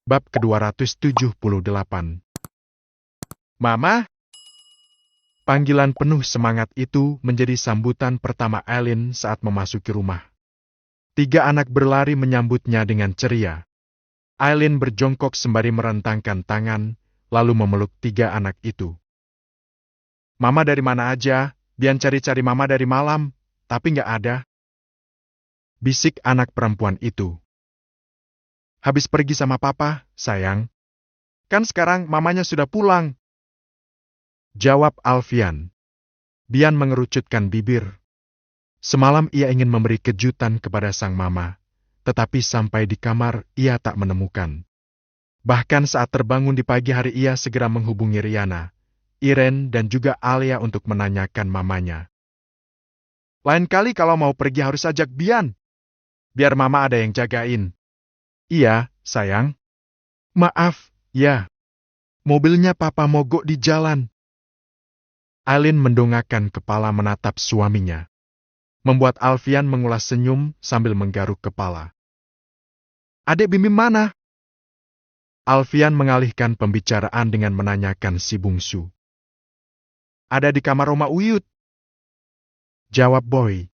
Bab ke-278. Mama? Panggilan penuh semangat itu menjadi sambutan pertama Aileen saat memasuki rumah. 3 anak berlari menyambutnya dengan ceria. Aileen berjongkok sembari merentangkan tangan, lalu memeluk 3 anak itu. Mama dari mana aja? Bian cari-cari mama dari malam, tapi nggak ada. Bisik anak perempuan itu. Habis pergi sama papa, sayang. Kan sekarang mamanya sudah pulang. Jawab Alfian. Bian mengerucutkan bibir. Semalam ia ingin memberi kejutan kepada sang mama, tetapi sampai di kamar ia tak menemukan. Bahkan saat terbangun di pagi hari ia segera menghubungi Riana, Iren dan juga Alia untuk menanyakan mamanya. Lain kali kalau mau pergi harus ajak Bian. Biar mama ada yang jagain. Iya, sayang. Maaf, ya. Mobilnya papa mogok di jalan. Aileen mendongakkan kepala menatap suaminya. Membuat Alfian mengulas senyum sambil menggaruk kepala. Adek Bim mana? Alfian mengalihkan pembicaraan dengan menanyakan si bungsu. Ada di kamar Oma Uyut. Jawab Boy.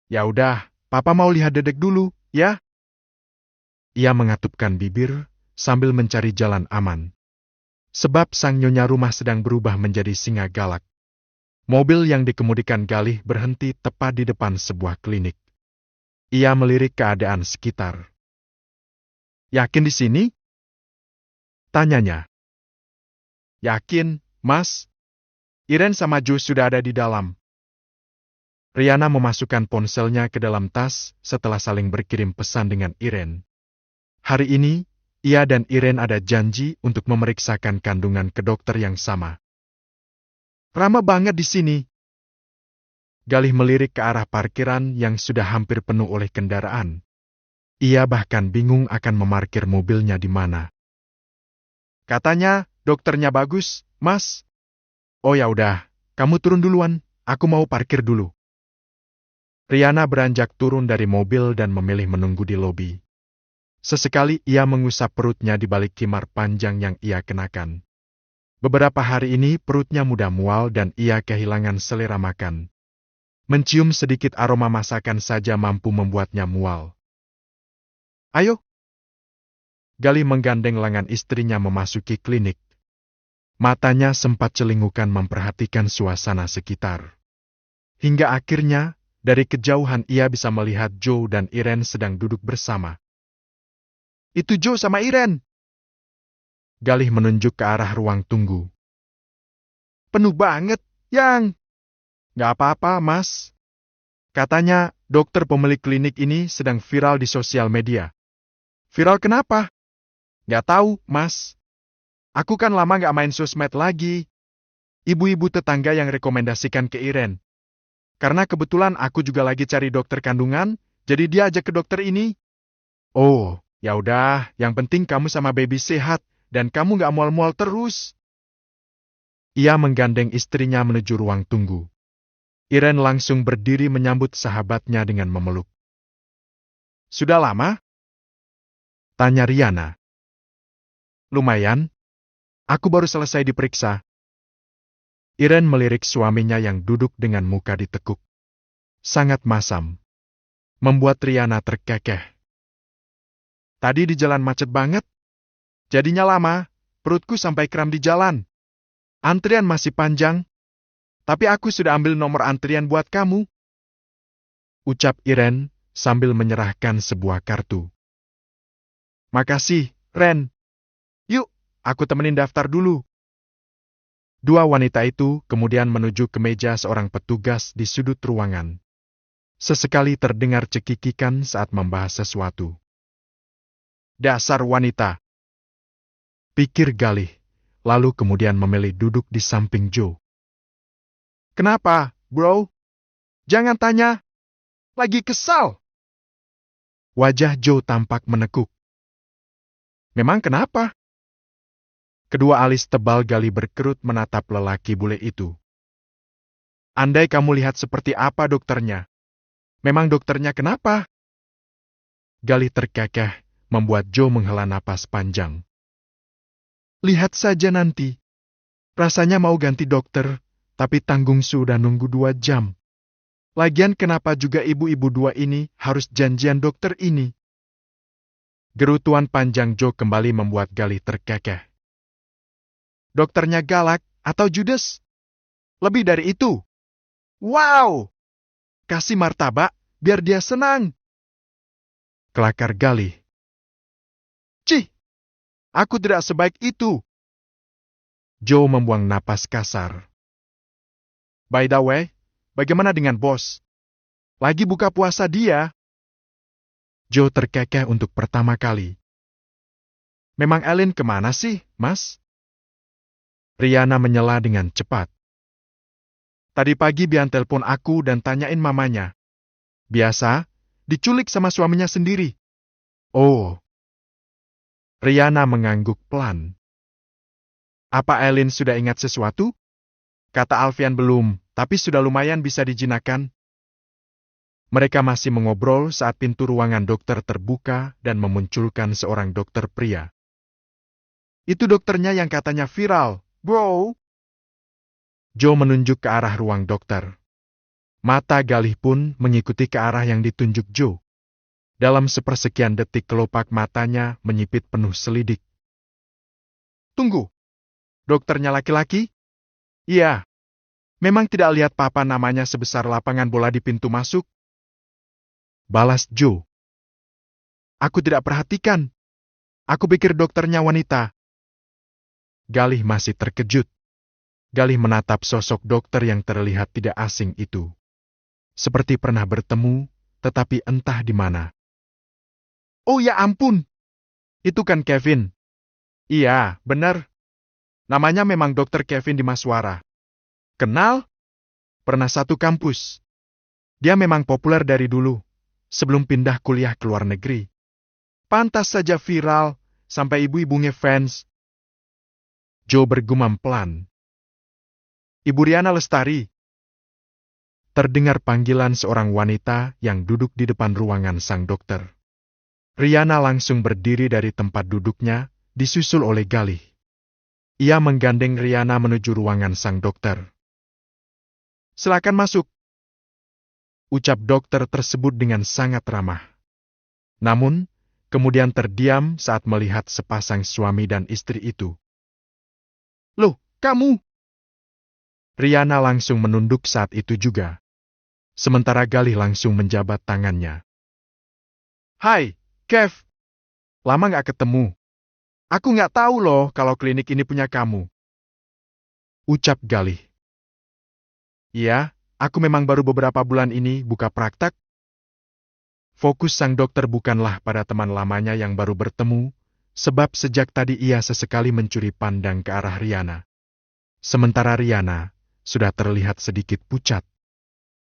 Ya udah, papa mau lihat dedek dulu, ya? Ia mengatupkan bibir sambil mencari jalan aman. Sebab sang nyonya rumah sedang berubah menjadi singa galak. Mobil yang dikemudikan Galih berhenti tepat di depan sebuah klinik. Ia melirik keadaan sekitar. Yakin di sini? Tanyanya. Yakin, Mas. Iren sama Jo sudah ada di dalam. Riana memasukkan ponselnya ke dalam tas setelah saling berkirim pesan dengan Iren. Hari ini, ia dan Iren ada janji untuk memeriksakan kandungan ke dokter yang sama. Ramai banget di sini. Galih melirik ke arah parkiran yang sudah hampir penuh oleh kendaraan. Ia bahkan bingung akan memarkir mobilnya di mana. Katanya, dokternya bagus, Mas. Oh ya udah, kamu turun duluan, aku mau parkir dulu. Riana beranjak turun dari mobil dan memilih menunggu di lobi. Sesekali ia mengusap perutnya di balik khimar panjang yang ia kenakan. Beberapa hari ini perutnya mudah mual dan ia kehilangan selera makan. Mencium sedikit aroma masakan saja mampu membuatnya mual. Ayo. Galih menggandeng lengan istrinya memasuki klinik. Matanya sempat celingukan memperhatikan suasana sekitar. Hingga akhirnya, dari kejauhan ia bisa melihat Joe dan Iren sedang duduk bersama. Itu Joe sama Iren. Galih menunjuk ke arah ruang tunggu. Penuh banget, Yang. Gak apa-apa, Mas. Katanya, dokter pemilik klinik ini sedang viral di sosial media. Viral kenapa? Gak tahu, Mas. Aku kan lama gak main sosmed lagi. Ibu-ibu tetangga yang rekomendasikan ke Iren. Karena kebetulan aku juga lagi cari dokter kandungan, jadi dia ajak ke dokter ini. Oh, ya udah, yang penting kamu sama baby sehat, dan kamu gak mual-mual terus. Ia menggandeng istrinya menuju ruang tunggu. Iren langsung berdiri menyambut sahabatnya dengan memeluk. Sudah lama? Tanya Riana. Lumayan. Aku baru selesai diperiksa. Iren melirik suaminya yang duduk dengan muka ditekuk. Sangat masam. Membuat Riana terkekeh. Tadi di jalan macet banget. Jadinya lama, perutku sampai kram di jalan. Antrian masih panjang. Tapi aku sudah ambil nomor antrian buat kamu. Ucap Iren sambil menyerahkan sebuah kartu. Makasih, Ren. Yuk, aku temenin daftar dulu. 2 wanita itu kemudian menuju ke meja seorang petugas di sudut ruangan. Sesekali terdengar cekikikan saat membahas sesuatu. Dasar wanita. Pikir Galih, lalu kemudian memilih duduk di samping Joe. Kenapa, bro? Jangan tanya. Lagi kesal. Wajah Joe tampak menekuk. Memang kenapa? Kedua alis tebal Galih berkerut menatap lelaki bule itu. Andai kamu lihat seperti apa dokternya. Memang dokternya kenapa? Galih terkekeh, membuat Joe menghela napas panjang. Lihat saja nanti. Rasanya mau ganti dokter, tapi tanggung sudah nunggu 2 jam. Lagian kenapa juga ibu-ibu dua ini harus janjian dokter ini? Gerutuan panjang Joe kembali membuat Galih terkekeh. Dokternya galak atau judes? Lebih dari itu. Wow! Kasih martabak, biar dia senang. Kelakar Galih. Cih! Aku tidak sebaik itu. Joe membuang napas kasar. By the way, bagaimana dengan bos? Lagi buka puasa dia? Joe terkekeh untuk pertama kali. Memang Ellen kemana sih, Mas? Riana menyela dengan cepat. Tadi pagi Bian telepon aku dan tanyain mamanya. Biasa, diculik sama suaminya sendiri. Oh. Riana mengangguk pelan. Apa Ellen sudah ingat sesuatu? Kata Alfian belum, tapi sudah lumayan bisa dijinakan. Mereka masih mengobrol saat pintu ruangan dokter terbuka dan memunculkan seorang dokter pria. Itu dokternya yang katanya viral, bro. Joe menunjuk ke arah ruang dokter. Mata Galih pun mengikuti ke arah yang ditunjuk Joe. Dalam sepersekian detik kelopak matanya menyipit penuh selidik. Tunggu. Dokternya laki-laki? Iya. Memang tidak lihat papan namanya sebesar lapangan bola di pintu masuk? Balas Joe. Aku tidak perhatikan. Aku pikir dokternya wanita. Galih masih terkejut. Galih menatap sosok dokter yang terlihat tidak asing itu. Seperti pernah bertemu, tetapi entah di mana. Oh ya ampun! Itu kan Kevin. Iya, benar. Namanya memang Dokter Kevin Dimaswara. Kenal? Pernah satu kampus. Dia memang populer dari dulu, sebelum pindah kuliah ke luar negeri. Pantas saja viral, sampai ibu-ibu ngefans. Joe bergumam pelan. Ibu Riana Lestari. Terdengar panggilan seorang wanita yang duduk di depan ruangan sang dokter. Riana langsung berdiri dari tempat duduknya, disusul oleh Galih. Ia menggandeng Riana menuju ruangan sang dokter. Silakan masuk. Ucap dokter tersebut dengan sangat ramah. Namun, kemudian terdiam saat melihat sepasang suami dan istri itu. Loh, kamu? Riana langsung menunduk saat itu juga. Sementara Galih langsung menjabat tangannya. Hai, Kev. Lama gak ketemu. Aku gak tahu loh kalau klinik ini punya kamu. Ucap Galih. Iya, aku memang baru beberapa bulan ini buka praktek. Fokus sang dokter bukanlah pada teman lamanya yang baru bertemu, sebab sejak tadi ia sesekali mencuri pandang ke arah Riana. Sementara Riana sudah terlihat sedikit pucat.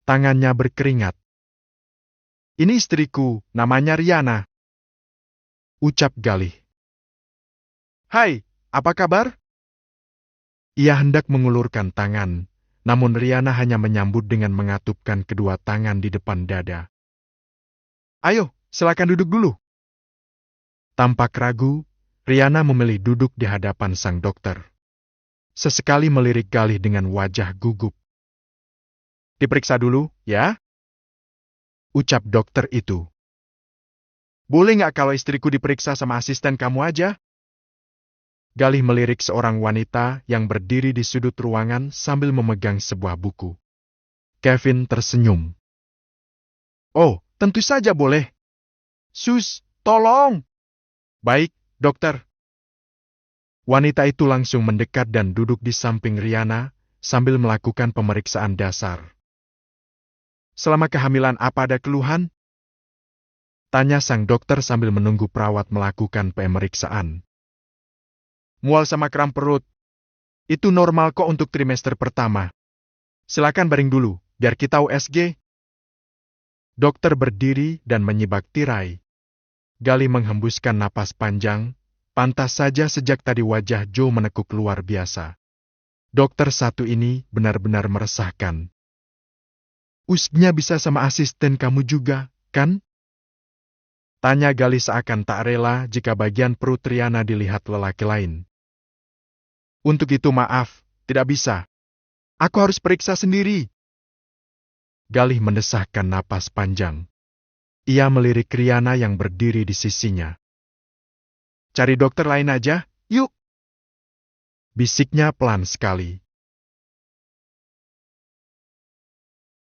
Tangannya berkeringat. Ini istriku, namanya Riana. Ucap Galih. Hai, apa kabar? Ia hendak mengulurkan tangan, namun Riana hanya menyambut dengan mengatupkan kedua tangan di depan dada. Ayo, silakan duduk dulu. Tampak ragu, Riana memilih duduk di hadapan sang dokter. Sesekali melirik Galih dengan wajah gugup. Diperiksa dulu, ya? Ucap dokter itu. Boleh nggak kalau istriku diperiksa sama asisten kamu aja? Galih melirik seorang wanita yang berdiri di sudut ruangan sambil memegang sebuah buku. Kevin tersenyum. Oh, tentu saja boleh. Sus, tolong. Baik, dokter. Wanita itu langsung mendekat dan duduk di samping Riana sambil melakukan pemeriksaan dasar. Selama kehamilan apa ada keluhan? Tanya sang dokter sambil menunggu perawat melakukan pemeriksaan. Mual sama kram perut. Itu normal kok untuk trimester pertama. Silakan baring dulu, biar kita USG. Dokter berdiri dan menyibak tirai. Galih menghembuskan napas panjang, pantas saja sejak tadi wajah Joe menekuk luar biasa. Dokter satu ini benar-benar meresahkan. Usgnya bisa sama asisten kamu juga, kan? Tanya Galih seakan tak rela jika bagian perut Riana dilihat lelaki lain. Untuk itu maaf, tidak bisa. Aku harus periksa sendiri. Galih mendesahkan napas panjang. Ia melirik Riana yang berdiri di sisinya. Cari dokter lain aja, yuk. Bisiknya pelan sekali.